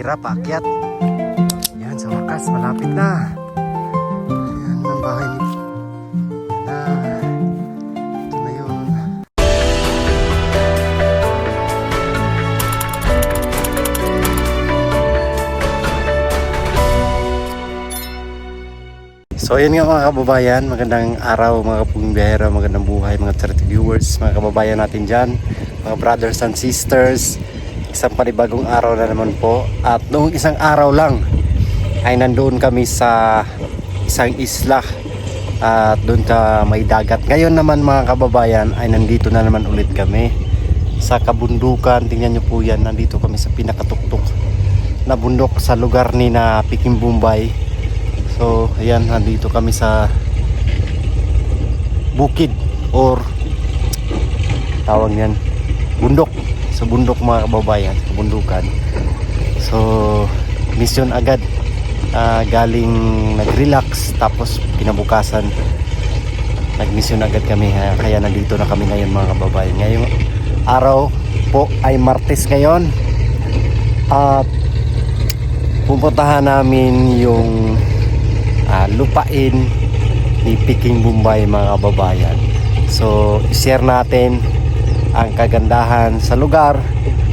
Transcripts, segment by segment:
hirap paakyat. Yan, sa wakas, malapit na. Ayan ang bahay ni... Ito na yun. So yun nga mga kababayan, magandang araw mga kapong biyahera, magandang buhay mga charity viewers, mga kababayan natin dyan, mga brothers and sisters. Isang panibagong araw na naman po. At noong isang araw lang ay nandoon kami sa isang isla at doon ka may dagat. Ngayon naman mga kababayan ay nandito na naman ulit kami sa kabundukan. Tingnan nyo po yan, nandito kami sa pinakatuktok na bundok sa lugar ni na Piking Bombay. So ayan, nandito kami sa bukid or tawag yan bundok, sa bundok mga kababayan, sa bundukan. So mission agad, galing nag-relax tapos kinabukasan nag-mission agad kami, kaya nandito na kami ngayon mga kababayan. Ngayong araw po ay Martes ngayon at pupuntahan namin yung lupain ni Piking Bombay mga kababayan. So i-share natin ang kagandahan sa lugar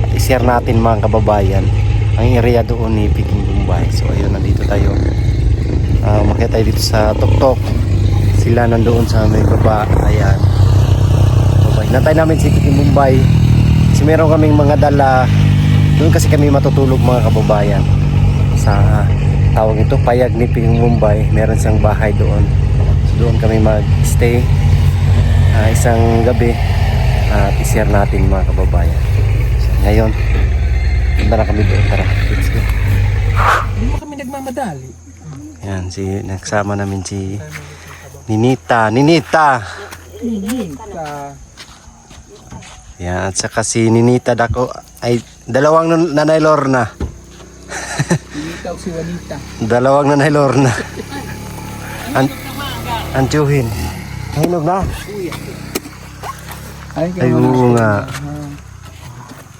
at i-share natin mga kababayan ang area doon ni Piking Bombay. So ayun, nandito tayo, umakyat tayo dito sa tuktok. Sila nandoon sa may baba. Ayan, hinantay namin si Piking Bombay kasi meron kaming mga dala doon, kasi kami matutulog mga kababayan sa tawag ito, payag ni Piking Bombay. Meron siyang bahay doon, so doon kami mag-stay isang gabi at i-share natin mga kababayan. So ngayon punta na kami doon, tara, let's go. Hindi mo kami nagmamadali. Yan, nagsama namin si Ninita. Yan, at saka si Ninita dako ay dalawang nanay Lorna. Ikaw si Juanita. Dalawang nanay Lorna. Antuhin. Hinog na. Ay, oo nga.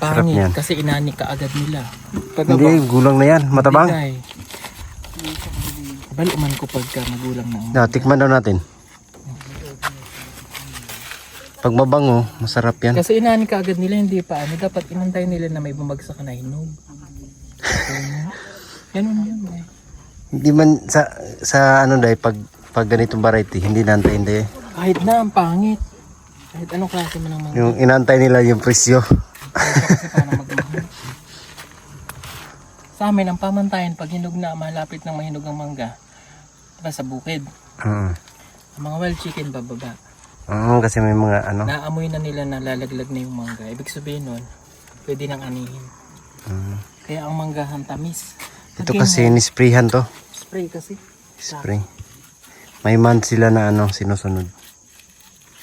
Sarap Pangit yan. kasi inani ka agad nila. Hindi, gulang na yan. Matabang. Baluman ko pagka magulang na. Tikman daw natin. Pag mabango, masarap yan. Kasi inani ka agad nila, hindi pa ano. Dapat inantay nila na may bumagsak na hinog. Ganun yun eh. Hindi man sa ano dahil pag ganitong variety, hindi nantay hindi. Kahit na, ang pangit. Kahit anong klase mo ng mga. Yung inantay nila yung presyo. Kasi paano magmahal. Sa amin, ang pamantayan pag hinog na, malapit ng mahinog ang mangga, diba sa bukid. Ang mga wild chicken bababa. Kasi may mga ano. Naamoy na nila na lalaglag na yung mangga. Ibig sabihin nun, pwede nang anihin. Kaya ang manggahan tamis. Ito kasi nisprayhan to. Spray kasi. Spray. May month sila na ano, sinusunod.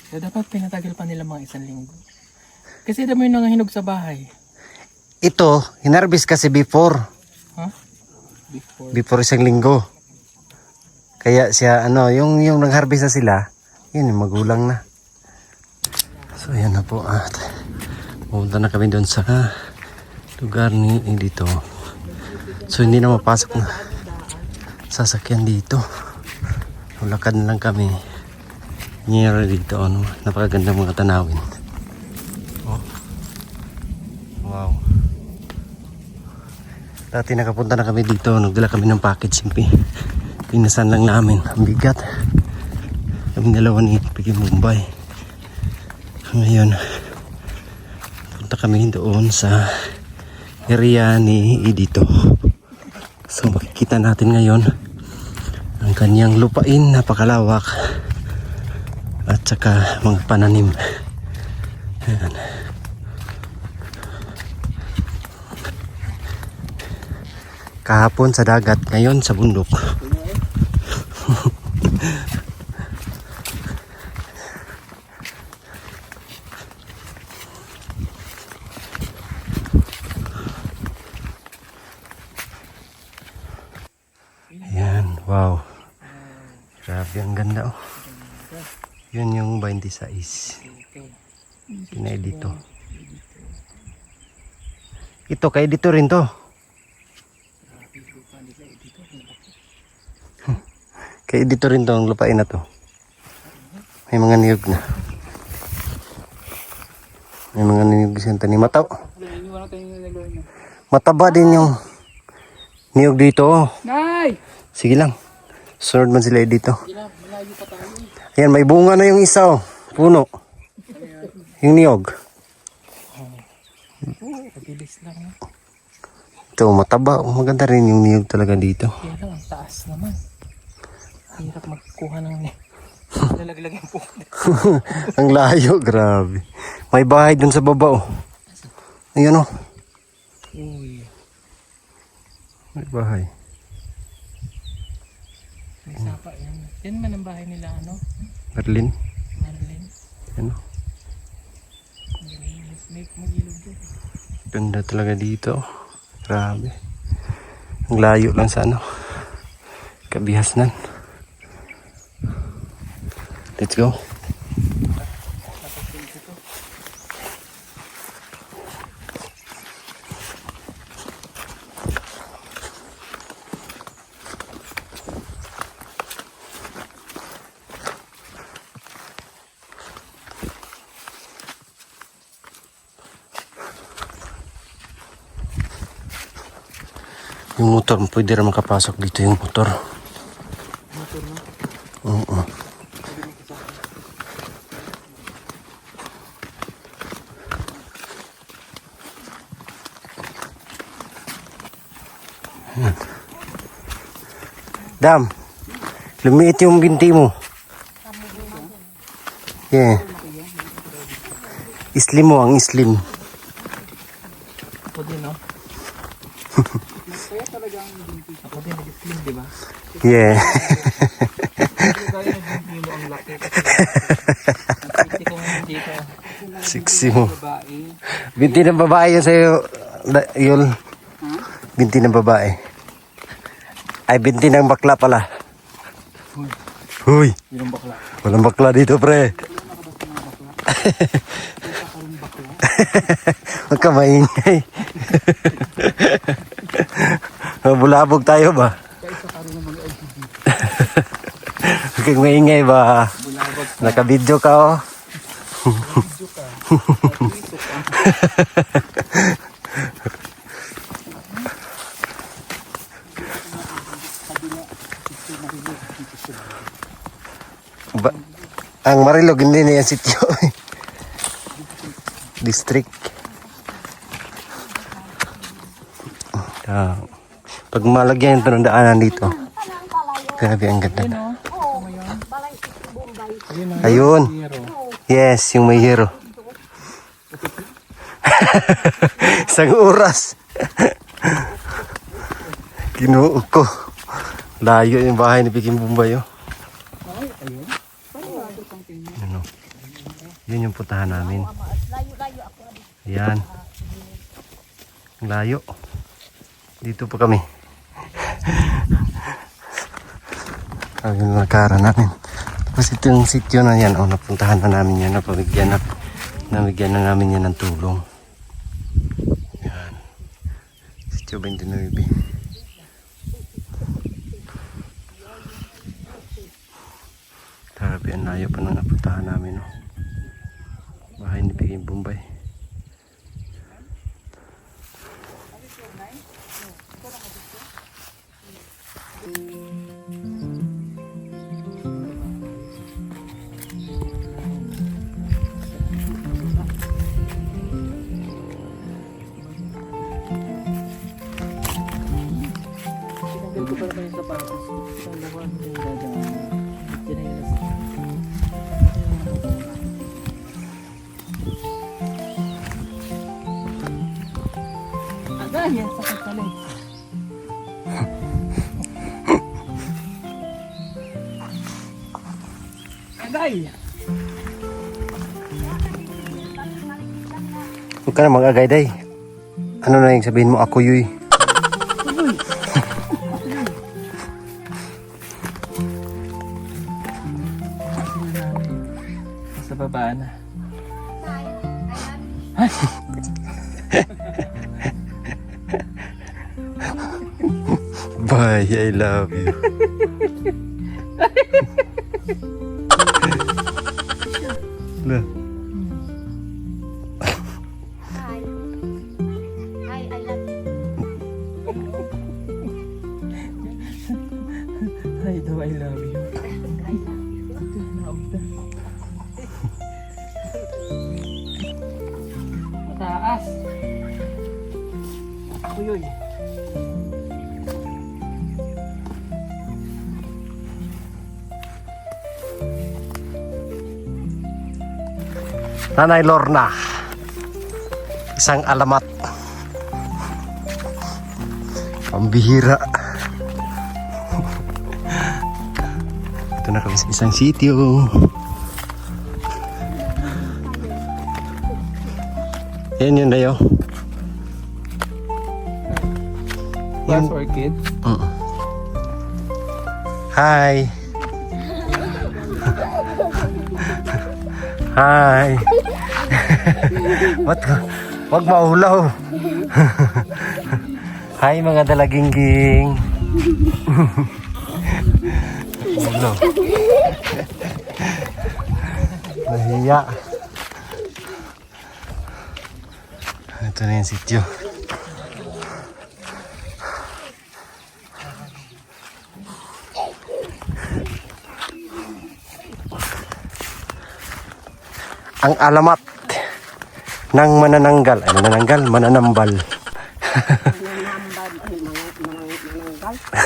So dapat pinatagal pa nila mga 1 linggo. Kasi dami yung nangahinog sa bahay. Ito, hinarbis kasi before. Huh? Before 1 linggo. Kaya siya, ano, yung nag-harvest na sila, yun, yung magulang na. So, ayan na po. At pumunta na kami doon sa lugar ni dito. So, hindi na mapasok na sasakyan dito. Lakad na lang kami. Near dito, ano, napakagandang mga tanawin. Oh. Wow. Dati nakapunta na kami dito, nagdala kami ng package. Pinasan lang namin, ang bigat. Kami dalawa ni Piking Bombay. Ngayon, punta kami doon sa area ni dito. So makikita natin ngayon ang kanyang lupain, napakalawak, at saka mga pananim. Ayan. Kahapon sa dagat, ngayon sa bundok. Ayan, wow. Grabe, ang ganda oh. Yun yung 26. Pina-edito. Ito, kay dito rin to. Kaya dito rin to ang lupain na to. May mga niyog na. May mga niyog siyang tanim. Mataba din yung niyog dito. Nay! Sige lang. Sunod man sila dito. Malayo pa tayo. Ayan, may bunga na yung isa oh. Puno. Yung niyog. Mabilis lang. Ito, mataba. Maganda rin yung niyog talaga dito. Kaya lang, ang taas naman. Hirap magkuha ng lalaglag yung puno. Ang layo, grabe. May bahay dun sa baba oh. Ayan oh. Uy. May bahay. May sapa yan. Yan man ang bahay nila, ano? Berlin. Marlin. Ano? May magilog dyan. Ganda talaga dito. Grabe. Ang layo lang sa ano. Kabihasnan. Let's go. Yung motor, pwede rin makapasok dito yung motor. Oo. Dam, lumiit yung binti mo. Yeah. Islim mo, ang islim. Ako din, no? Kaya talagang binti. Ako din, nag-slim, di ba? Yeah. Kaya nag-binti mo ang laki. Kasi ko ngayon dito. Sexy mo. Babae. Binti ng babae yun sa'yo, Yul. Binti ng babae. Ay, binti ng bakla pala. Huy. Yun ang bakla. Walang bakla dito, pre. Huwag ka maingay. Bulabog tayo ba? Huwag kang maingay ba? Nakabidyo ka oh. Ang Marilog hindi na yan sityo. District. Pag malagyan ito ng daanan dito. Grabe ang ganda. Ayun. Yes, yung may hero. Isang oras. Kinuog ko. Layo yung bahay ni Piking Bombay oh. Ano? Yun yung puntahan namin. Yan. Layo. Dito pa kami. Ang yung nakara namin. Tapos ito yung sityo na yan. O, napuntahan na namin yan. Napabigyan na namin yan ng tulong. Yan. Sityo 29. Grabe, ang layo pa nang napuntahan namin. No? Bahay ni Piking Bombay. Dito pa naman yung sapatos. Sa lawan yung dadaan. Chinelas. Agad yan sa katalit. Agay! Huwag ka na mag-agay day. Ano na yung sabihin mo? Ako yuy. Sa baba na. Bye, I love you. Lah. Hi. Hi, I love you. Hi daw, I love you. Mataas. Uyoy. Nanay Lorna. Isang alamat. Pambihira. Ito na kami sa isang sitio. Yan yun dayo. Plus orchid. Hi. Hi. Wag maulaw. Hi mga dalagingging. Maulaw. Nahiya. Ito na yung sityo. Ang alamat ng manananggal. Ay, manananggal? Mananambal.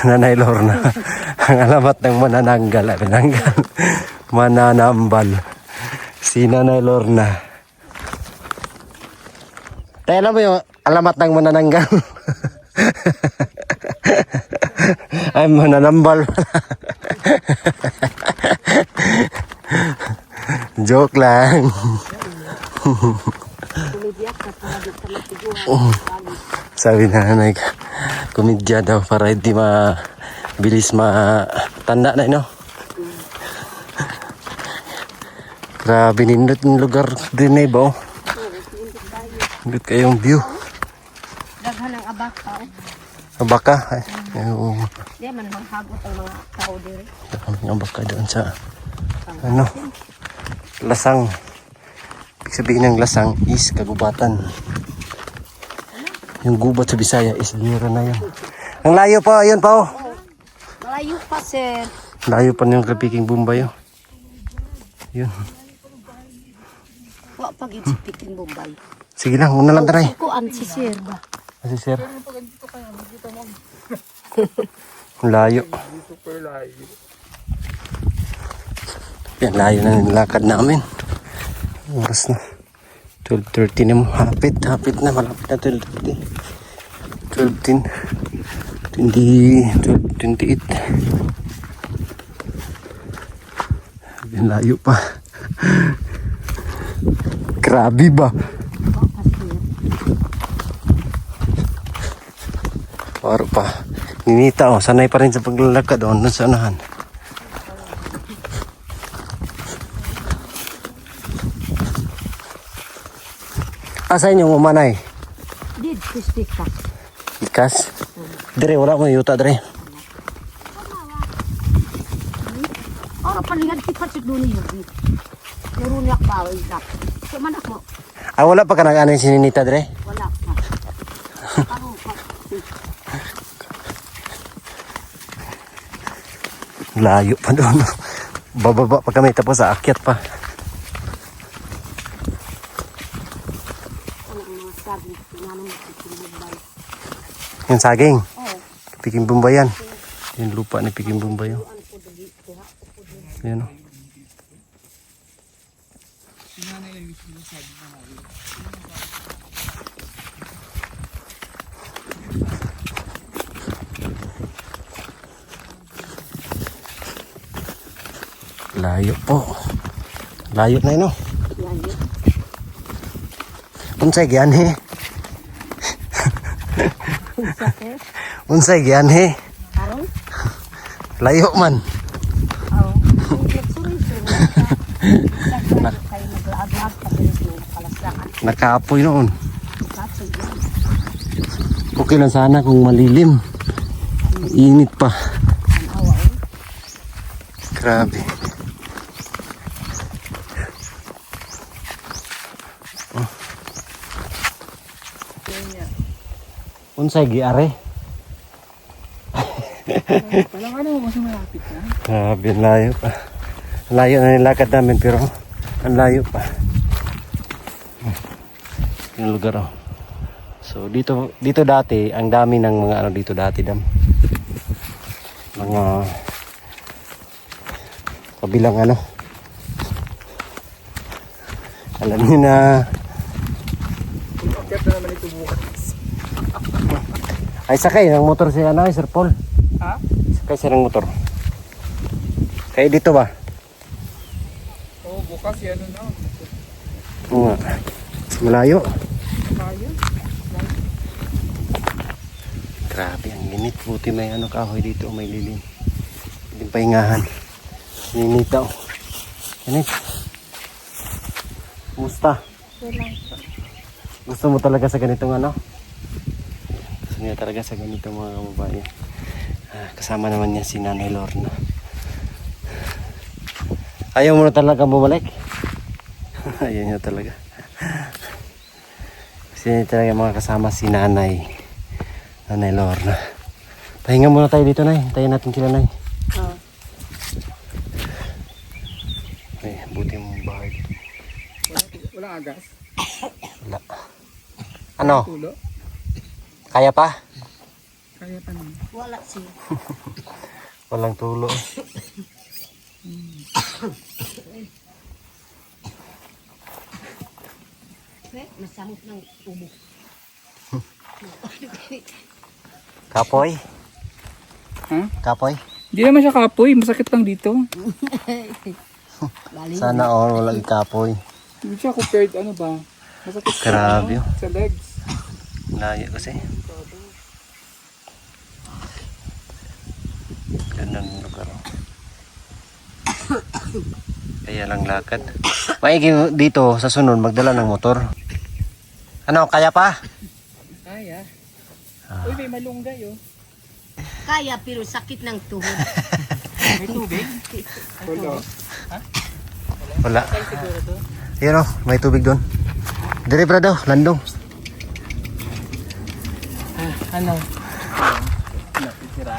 Nanay Lorna. Ang alamat ng manananggal. Ay, manananggal. Mananambal. Si Nanay Lorna. Tayo alam mo yung alamat ng manananggal? Ay, mananambal. Joke lang. Sabi na nanay, komedya daw para hindi mabilis matanda na, no? Grabe nindot ng lugar din na iba, oh. Nindot kayong view. Daghan ang abaka. Abaka, ay. Oo. Di man manghagot ang mga tao diri. Ang abaka doon sa, ano, lasang. Ibig sabihin ng lasang is kagubatan. Yung gubat sa Bisaya is lira na yun. Ang layo pa, ayun pa, oh. Malayo pa, sir. Layo pa yung Piking Bombay, oh. Yun. Wa pagid si Piking Bombay. Sige lang, una lang taray. Kuan si sir ba? Kasi sir. Ang layo. Super layo. Yan, layo na nilakad namin. Oras na. 12:30 na mo. Hapit na. Malapit na 12:30. 12:10. 12:28. Yan, layo pa. Grabe ba? Paro pa. Ninita, oh. Sanay pa rin sa paglalakad, oh. Nasa unahan. Asan yung umanay? Did kustika. Ikas? Dire, wala akong yuta, dire. Ora palingan ti patsit duni yubi. Naruniak bawa isak. So man ako. Ah, wala pa ka nag-ano yung sininita, dire? Wala pa. Ano pa? Layo pa doon. Bababa pa kami, tapos aakyat pa. Yung saging. Piking Bombay yan. Yung lupa ni Piking Bombay. Oh. Yan, oh. Layo po. Layo na yun, oh. Unsay gyan, he? Unsay gyan, he? Aron? Layo man. Oh. Kay naglaag-laag pa diri sa kalaslangan. Nakaapoy noon. Katsig. Okay lang sana kung malilim. Init pa. Ang awa. Grabe. Unsay giare? Palang ano mo mas malapit na? Grabe, ang layo pa. Ang layo na nilakad namin pero ang layo pa. Yung lugar oh. So dito dati ang dami ng mga ano dito dati dam. Mga kabilang ano. Alam niyo na Akit na naman ito bukas. ay sakay ng motor si ano, Sir Paul. Ha? Sakay siya ng motor. Kaya dito ba? Oo, bukas yan na. Oo nga. Malayo. Kaya? Grabe, ang init. Buti may ano kahoy dito, may lilim. Hindi pahingahan. Init daw. Init. Kumusta? Gusto mo talaga sa ganitong ano? Gusto niya talaga sa ganitong mga babae. Kasama naman niya si Nanay Lorna. Ayaw mo na talaga bumalik? Ayaw niya talaga. Gusto niya talaga mga kasama si Nanay Lorna. Pahinga muna tayo dito, Nay. Hintayin natin sila, Nay. Ay, buti mong bahay dito. Wala agas? Wala. Ano? Tulo? Kaya pa? Kaya pa naman. Wala siya. Walang tulo. Masamot ng ubo. Kapoy? Ha? Kapoy? Hindi naman siya kapoy, masakit lang dito. Sana all walang kapoy. Hindi siya compared ano ba? Masakit sa, Grabe. sa legs. Layo kasi. Gandang lugar. Kaya lang lakad. Maigi dito sa sunod magdala ng motor. Ano, kaya pa? Kaya. Uy, may malunggay oh. Kaya pero sakit ng tuhod. May tubig? Wala. Wala. Kaya siguro doon. Ayun oh, may tubig doon. Dire bra daw, landong. Ano? Natitira.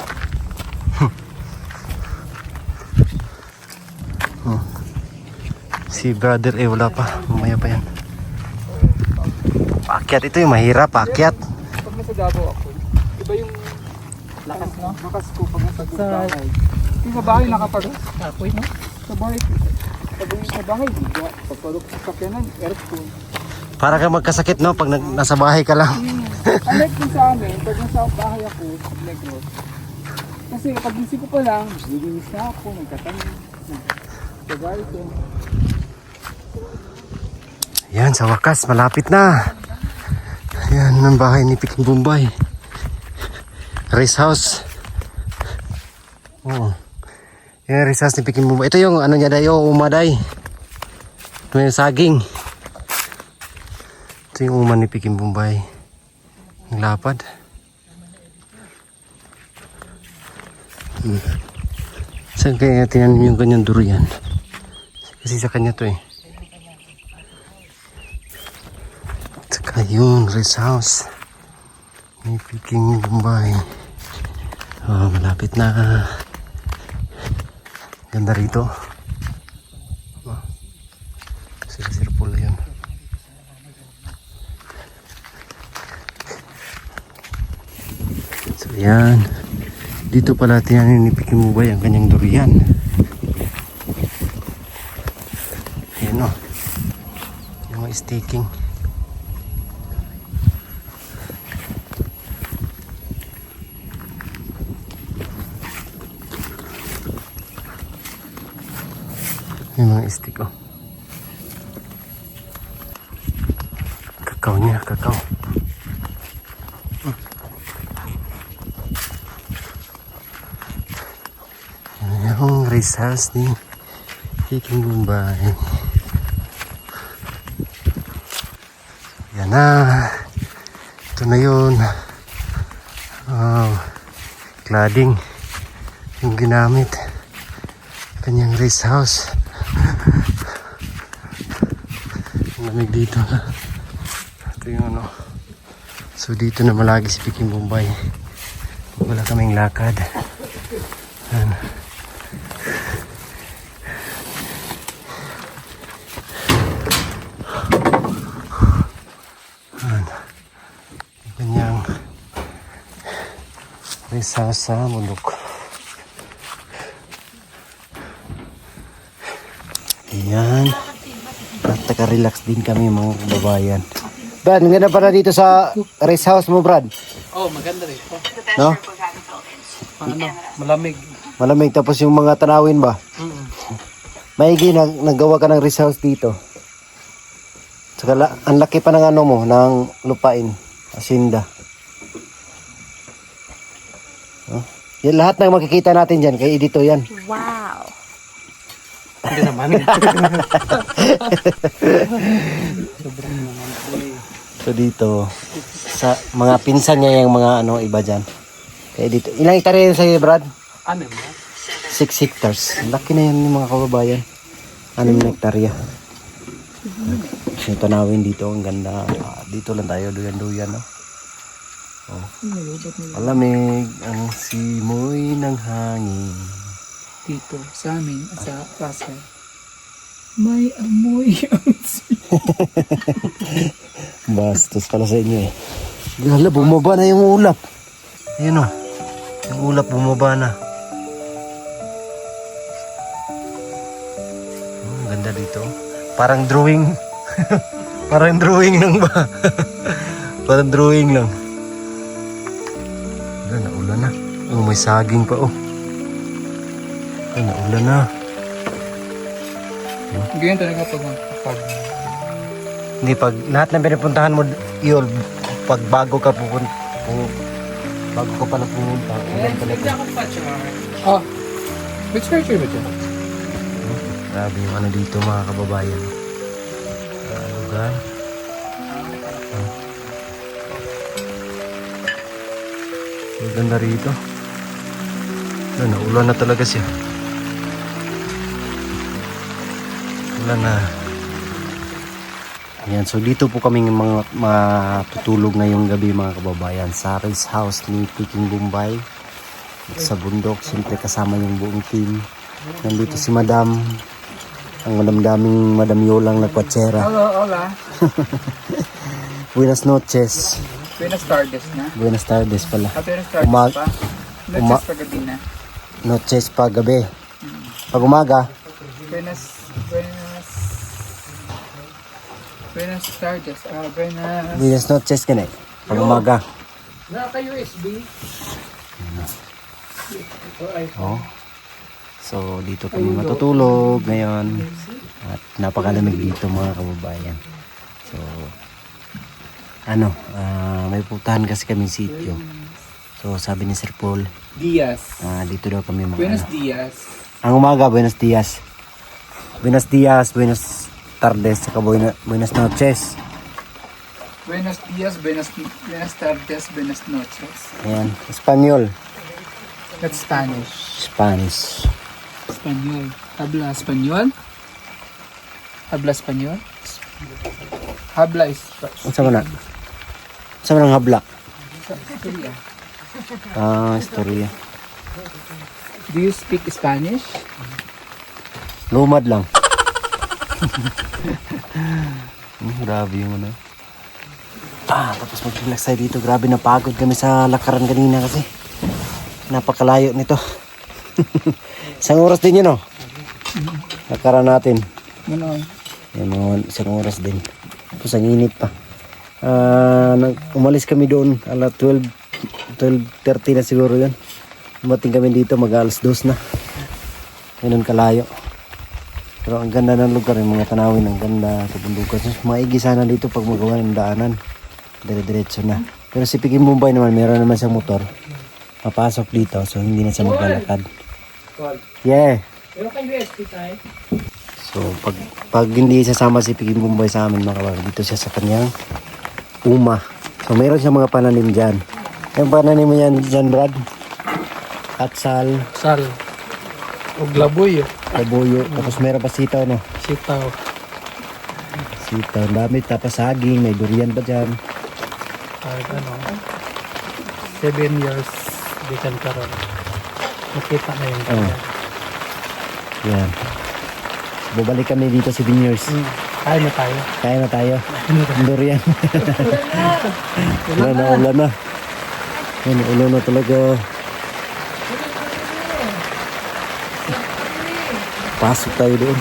Si brother wala pa. Mamaya pa yan. Paakyat ito yung mahirap, paakyat. Pag nasa Davao ako, iba yung lakas no? Lakas ko pag nasa bahay. Yung sa bahay nakapag kapoy no? Sa bahay. Sa bahay, pagpalok sa sakyanan, aircon. Para ka magkasakit no pag nasa bahay ka lang. Unlike din sa amin, pag nasa bahay ako, Negros. Kasi pag gising ko pa lang, nilinis na ako, nagkatanim. Nagkagay ko. Yan, sa wakas, malapit na. Yan ang bahay ni Piking Bombay. Race house. Oh. Yan race house ni Piking Bombay. Ito yung ano niya dayo, umaday. May saging. Ito yung uma ni Piking Bombay. Ang lapad. Saan kaya tinanim yung ganyang durian? Kasi sa kanya to eh. Saka yun, race house. May Piking Bombay. Oh, malapit na. Ganda rito. Oh. Sir pula yun. So yan. Dito pala tinanim ni Piking Bombay ang kanyang durian. Ayan o. Yung mga staking. Yung mga stick oh. Kakao niya, kakao. Yan yung race house ni Piking Bombay. Yan na. Ito na yun. Oh, cladding yung ginamit. kanyang rest house. Ang lamig dito na. Ito yung ano. So dito na malagi si Peking Bombay. Wala kaming lakad. Ayan. Ayan. Yung kanyang rest house sa bundok. Ayan. At taka-relax din kami mga kababayan. Brad, maganda para dito sa rest house mo, Brad. Oh, maganda rin. No? Ano, malamig. Malamig. Tapos yung mga tanawin ba? Maigi, naggawa ka ng rest house dito. Saka ang laki pa ng ano mo, ng lupain. Asinda. Oh. Yan, lahat ng makikita natin dyan, kay Edito yan. Wow. Hindi naman. So dito, sa mga pinsan niya yung mga ano iba dyan. Kaya dito, ilang hektarya yun sa'yo, Brad? Ano mo? 6 hectares. Laki na yan yung mga kababayan. 6 hektarya. Yung tanawin dito, ang ganda. Dito lang tayo, duyan-duyan, no? Oh. Malamig ang simoy ng hangin. Dito, sa amin, sa Pasay. May amoy ang Bastos pala sa inyo eh. Gala, bumaba na yung ulap. Ayun o. Yung ulap bumaba na. Ang ganda dito. Parang drawing. Parang drawing lang ba? Parang drawing lang. Wala, naulan na. Oh, may saging pa oh. Ay, naulan na. Ganyan talaga pag Hindi, pag lahat ng pinapuntahan mo, yun, pag bago ka bago ka pa na pumunta, ulan talaga. Ah, which country ba ito? Grabe yung ano dito mga kababayan. Lugar. Ang ganda rito. Ulan na talaga siya. Ulan na. Ayan, so dito po kami mga matutulog ngayong gabi mga kababayan sa rest house ni Peking Bombay sa bundok. Siyempre kasama yung buong team. Nandito si Madam, ang madamdaming Madam Yolang nagpatsera. Hola. Buenas noches. Buenas tardes na. Buenas tardes pala. Buenas tardes pa. Noches pa gabi na. Noches pa gabi. Pag umaga, Buenas tardes. Buenas. buenas noches ka na. Pag umaga. Naka-USB. Oh. So dito kami matutulog ngayon. At napakalamig dito mga kababayan. So ano, may puntahan kasi kami sitio. So sabi ni Sir Paul, Diaz. dito daw kami Buenos dias. Ang umaga, buenos dias. Buenos dias, buenos tardes, saka buenas noches. Buenos dias, buenas tardes, buenas noches. Ayan, Espanyol. That's Spanish. Spanish. Espanyol. Habla Espanyol? Habla Espanyol? Habla Unsa man na? Unsa man ang habla? Korea. Istorya. Do you speak Spanish? Lumad lang. Grabe yung ano. Tapos mag-relax tayo dito. Grabe, napagod kami sa lakaran kanina kasi napakalayo nito. Isang oras din yun, oh. Lakaran natin. Ano? Yan, isang oras din. Tapos ang init pa. Umalis kami doon alas 12:30 na siguro yun. Umating kami dito mag-alas 2 na. Ganun kalayo. Pero ang ganda ng lugar, yung mga tanawin, ang ganda sa bundukan. So, maigi sana dito pag magawa ng daanan. Dire-diretso na. Pero si Peking Bombay naman, meron naman siyang motor. Papasok dito, so hindi na siya maglalakad. Yeah. Pero kay USB tayo. So pag hindi sasama si Peking Bombay sa amin mga kababayan, dito siya sa kanyang uma. So meron siya mga pananim dyan. Yung pananim mo yan dyan, Brad? At sal. Sal. O glaboy. Kabuyo. Tapos meron pa sitaw, no? Sitaw. Sitaw. Ang dami. Tapos saging. May durian pa dyan. Kahit ano, 7 years di kan karon. Makita na yung Oh. Yan. Bubalik kami dito 7 years. Kaya na tayo. Kaya na tayo. Durian. Ulan na, ulan na. Yan, ulan na talaga. Pasok tayo doon.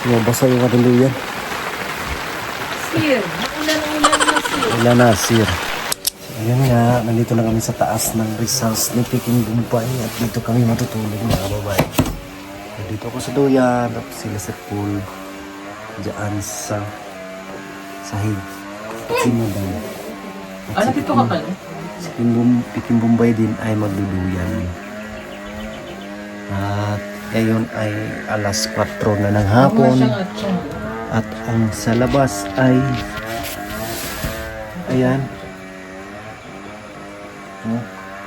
Mabasa yung ating durian. Sir, ulan na sir. Ulan na, sir. Ayan nga, nandito na kami sa taas ng Rizal's ni Peking Bumpay at dito kami matutulog mga babae. Dito ako sa duyan at sila sa pool. Diyan sa sahig. At sinudang. Ano dito ka pala? Si Peking Bumpay din ay magduduyan. At ngayon ay alas 4 na ng hapon. At ang sa labas ay ayan.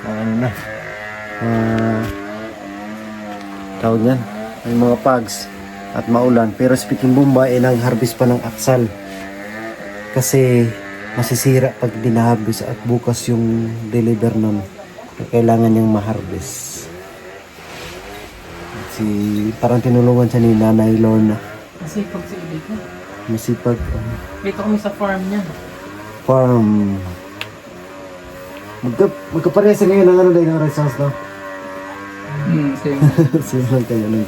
Ano na. Tawag yan. May mga pugs at maulan. Pero speaking Bombay ay nag-harvest pa ng aksal. Kasi masisira pag dinaharvest at bukas yung deliver nun. Kailangan niyang ma-harvest. Parang tinulungan siya ni Nanay Lorna. Masipag si Ibig. Masipag. Dito kami sa farm niya. Farm. Magkaparehas ngayon ng ano dahil ng Rizal's, no? Same. Same kayo ng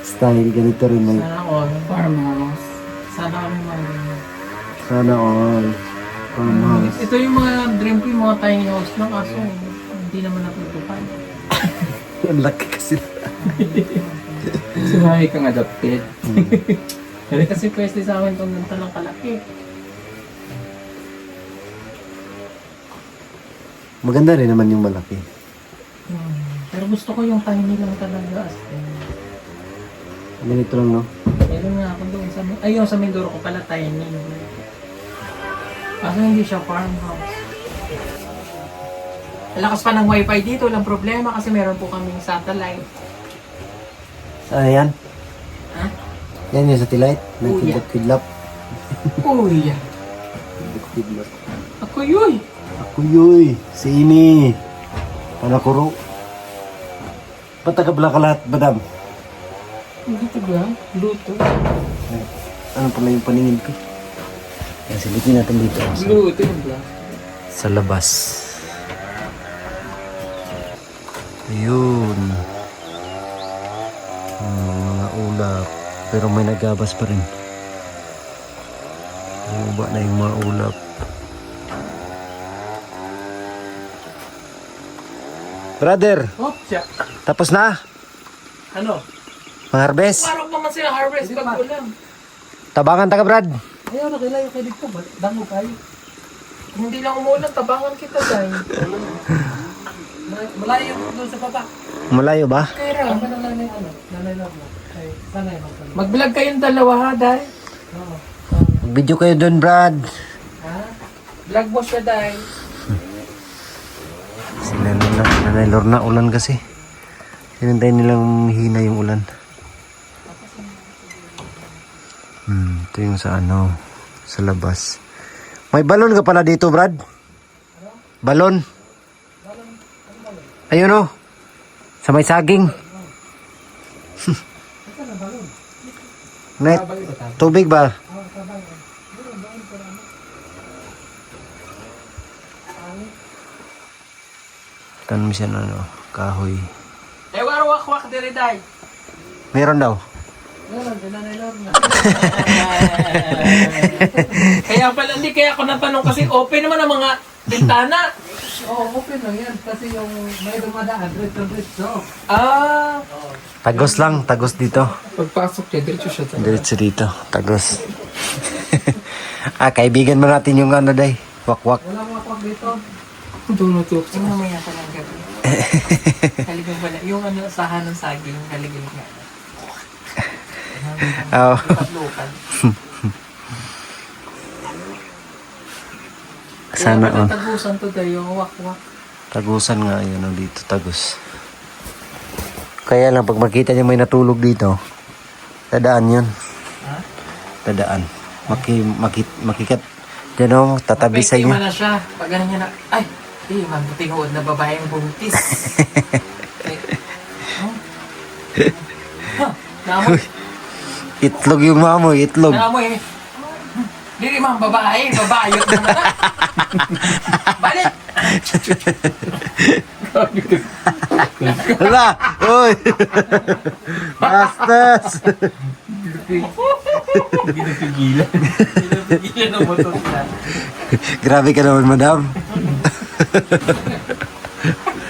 style. Ganito rin may Sana all. Farmhouse. Sana kami mag- sana all. Farmhouse. Ito yung mga dream ko, yung mga tiny house lang. Kaso, hindi naman natutupad. Ang laki kasi. Sumami kang adopted. Kasi pwede sa akin itong nanta ng kalaki. Maganda rin naman yung malaki. Pero gusto ko yung tiny lang talaga. As in. Ganito lang, no? Meron nga ako doon sa... Ay, yung sa Mindoro ko pala tiny. Kaso hindi siya farmhouse. Lakas pa ng wifi dito, walang problema kasi meron po kaming satellite. Ano yan? Ha? Yan yung satellite. Kuya. Nagkidlap. Kuya! Nagkidlap. Ako yun! Ako yoy. Si Ini. Panakuro. Ba't taga-black ka lahat, madam? Dito ba? Luto. Ano pala yung paningin ko? Yan, silitin natin dito. Luto yung black. Sa labas. Ayun. Mga ulap. Pero may nagabas pa rin. Bumaba na yung mga ulap. Brother, Oh, siya. tapos na? Ano? Mag-harvest? Parang naman sila harvest pag ulam. Tabangan taga, Brad. Ayaw na kailangan kayo dito. Dango kayo. Hindi lang umulan, tabangan kita dahil. Malayo doon sa baba. Malayo ba? Kaya mag-vlog kayong dalawa ha, dahil. Mag-video kayo doon, Brad. Ha? Vlog mo siya dahil. Sila Nanay Lorna, ulan kasi. Sinantay nilang hina yung ulan. Ito yung sa ano, sa labas. May balon ka pala dito, Brad? Balon? Ayun o. Sa may saging. Net, tubig ba? Tanong siya na ano, kahoy. Eh, wak-wak diri dahil. Meron daw. Kaya pala, hindi kaya ako natanong kasi open naman ang mga bintana. Oo, open lang yan. Kasi yung may dumadaan, diretso. Ah, Tagos lang, tagos dito. pagpasok niya, diretso siya. Diretso dito, tagos. Kaibigan mo natin yung ano day, wakwak. Walang wakwak dito. Tunutok. Yung mamaya pa lang gabi. Haligong pala. Yung ano, sahan ng saging, haligong nga. Oh. Lupat-lupan. Sana Kaya on. tagusan to tayo, yung wak-wak. Tagusan nga yun dito, tagos. Kaya lang pag makita niyo may natulog dito, Dadaan yun. Ha? Dadaan. Makikat. Yan o, tatabi sa inyo. Mapektima na siya. Pag ganun niya na, ay, mabuting huwag na babaeng buntis. Naamoy. Itlog yung mamoy, itlog. Naamoy. Dili man babae, babayot na na. Balik! Hala! Uy! Bastos! Hindi napigilan. Hindi napigilan ang motor na. Grabe ka naman, madam.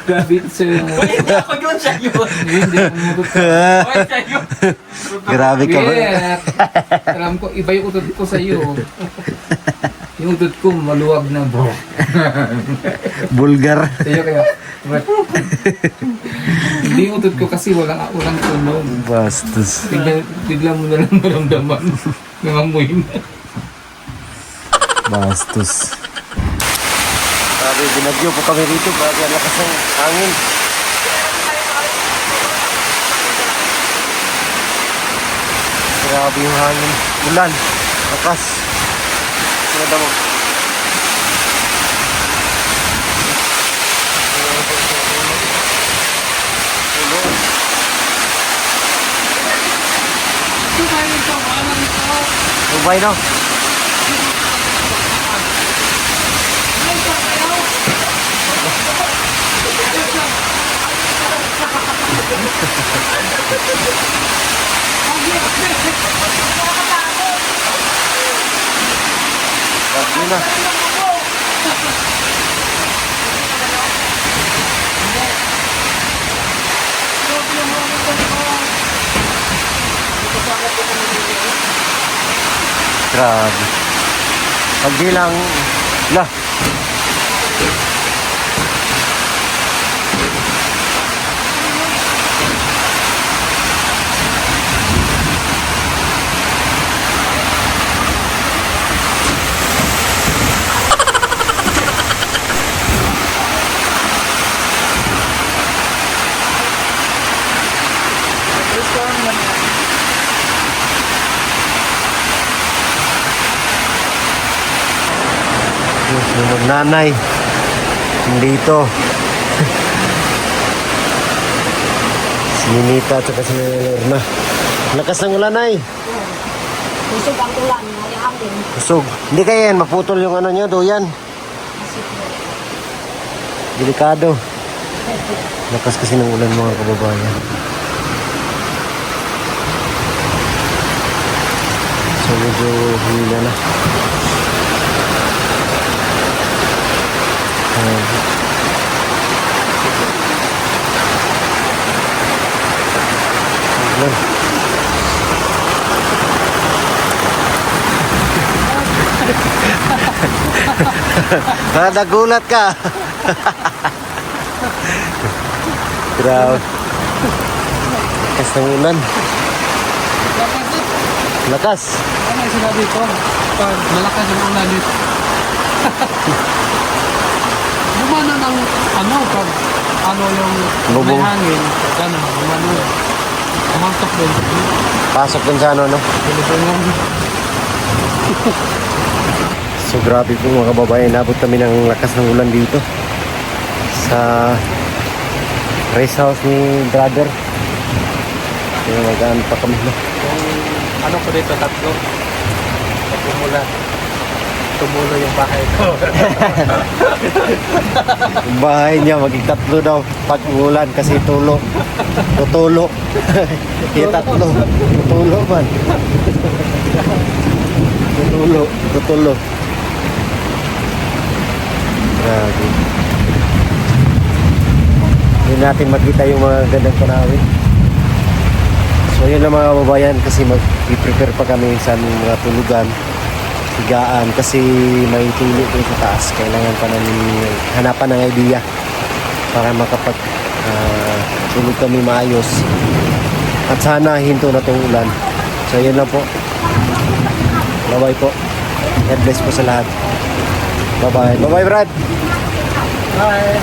Grabe ito sa'yo. Hindi ako yun, siya yun. Hindi, umutot ka. Oy, siya yun. Grabe ka ba? Yeah. Alam ko, iba yung utot ko sa'yo. Yung utot ko, maluwag na bro. Bulgar. Sa'yo kaya, what? Hindi yung utot ko kasi walang tunog. Bastos. Bigla mo na lang maramdaman. Nangamoy na. Bastos. Grabe, binagyo po kami rito. Grabe, ang lakas ng hangin. Grabe yung hangin. Ulan. Lakas. Sunod mo. Dubai no? Bagyo na. Grabe. Pag bilang, lah. Yung magnanay dito si Ninita at saka si Lorna. Lakas ng ulan ay Gusto bang ulan, hayaan din. kusog. Hindi kaya yan maputol yung ano nyo doyan. Delikado. Lakas kasi ng ulan mga kababayan. So medyo hila na. Ulan. Parang nagulat ka. Grabe. Lakas ng ulan. Lakas. Ano yung sinabi ko? Pag malakas yung ulan dito. Gumana ng pag yung Bubong. may hangin, gano'n, gumana. Kumantok din. Pasok dun sa ano, no? Pilipinan. So grabe po mga kababayan, nabot kami ng lakas ng ulan dito sa rest house ni brother. Kaya magaan pa kami na. Ano ko dito, tatlo? Pagmula. Tumulo yung bahay ko. Yung bahay niya maging tatlo daw pag ulan kasi tulo. Tutulo. Kaya tatlo. Tutulo man. Tutulo. Tutulo. Grabe. Hindi natin makita yung mga gandang panawin. So yun lang mga kababayan kasi mag-prepare pa kami sa aming mga tulugan, higaan kasi may tulo doon sa taas. Kailangan pa namin hanapan ng idea para makapag tulog kami maayos. At sana hinto na itong ulan. So yun lang po. Bye-bye po. God bless po sa lahat. Bye-bye. Bye-bye, Brad. Bye!